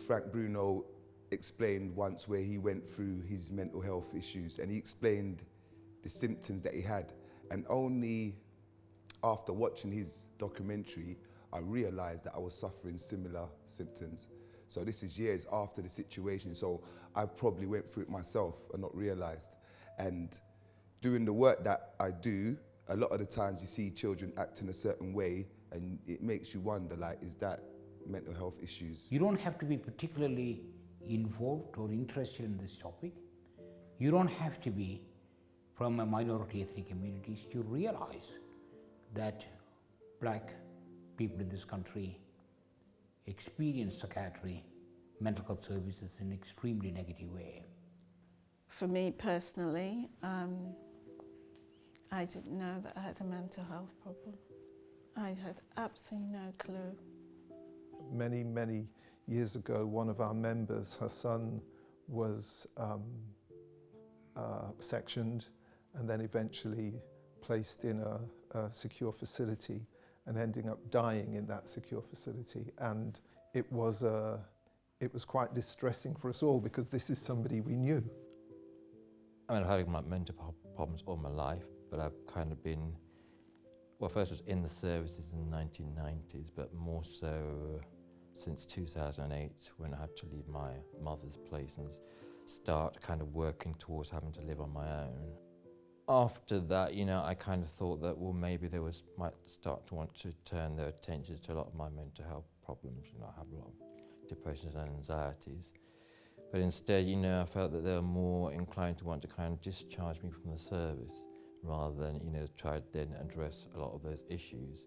Frank Bruno explained once where he went through his mental health issues, and he explained the symptoms that he had, and only after watching his documentary I realised that I was suffering similar symptoms. So this is years after the situation, so I probably went through it myself and not realised. And doing the work that I do, a lot of the times you see children act in a certain way and it makes you wonder, like, is that mental health issues? You don't have to be particularly involved or interested in this topic. You don't have to be from a minority ethnic communities to realize that black people in this country experience psychiatry, mental health services in an extremely negative way. For me personally, I didn't know that I had a mental health problem. I had absolutely no clue. Many years ago, one of our members, her son was sectioned and then eventually placed in a secure facility and ending up dying in that secure facility. And it was quite distressing for us all because this is somebody we knew. I mean, I've had my mental problems all my life, but I've kind of been, well, first was in the services in the 1990s, but more so since 2008 when I had to leave my mother's place and start kind of working towards having to live on my own. After that, you know, I kind of thought that, well, maybe they might start to want to turn their attention to a lot of my mental health problems. You know, I have a lot of depressions and anxieties. But instead, you know, I felt that they were more inclined to want to kind of discharge me from the service rather than, you know, try to then address a lot of those issues.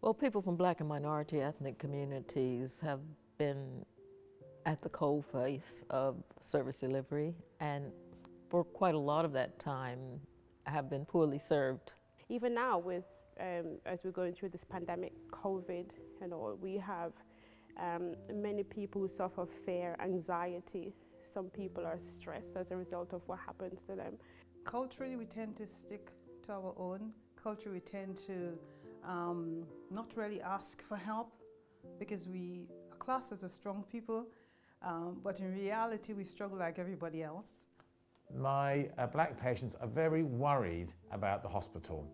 Well, people from black and minority ethnic communities have been at the coalface of service delivery, and for quite a lot of that time have been poorly served. Even now with, as we're going through this pandemic, COVID and all, we have many people who suffer fear, anxiety. Some people are stressed as a result of what happens to them. Culturally, we tend to stick to our own. Culturally, we tend to not really ask for help because we are classed as a strong people, but in reality, we struggle like everybody else. My black patients are very worried about the hospital.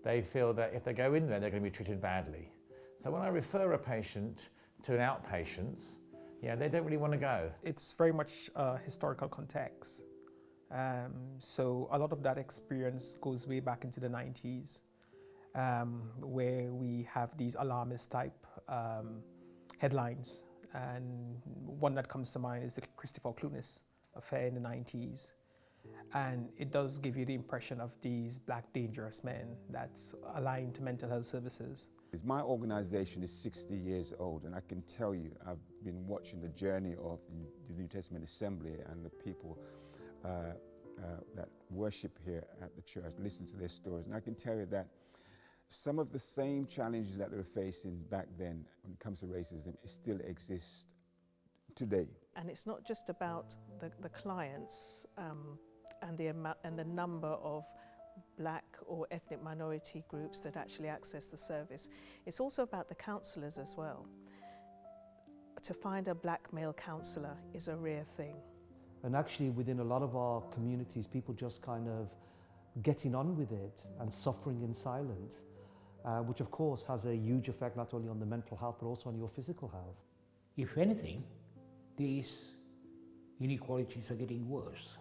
They feel that if they go in there, they're going to be treated badly. So when I refer a patient to an outpatient, yeah, they don't really want to go. It's very much historical context. So a lot of that experience goes way back into the 90s, where we have these alarmist type headlines. And one that comes to mind is the Christopher Clunis affair in the 90s. And it does give you the impression of these black dangerous men that's aligned to mental health services. My organization is 60 years old, and I can tell you, I've been watching the journey of the New Testament Assembly and the people that worship here at the church, listen to their stories, and I can tell you that some of the same challenges that they were facing back then when it comes to racism still exist today. And it's not just about the clients and the number of black or ethnic minority groups that actually access the service. It's also about the counsellors as well. To find a black male counsellor is a rare thing. And actually within a lot of our communities, people just kind of getting on with it and suffering in silence, which of course has a huge effect not only on the mental health but also on your physical health. If anything, these inequalities are getting worse.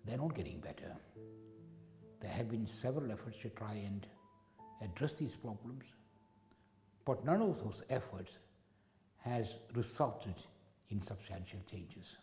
They're not getting better. There have been several efforts to try and address these problems, but none of those efforts has resulted in substantial changes.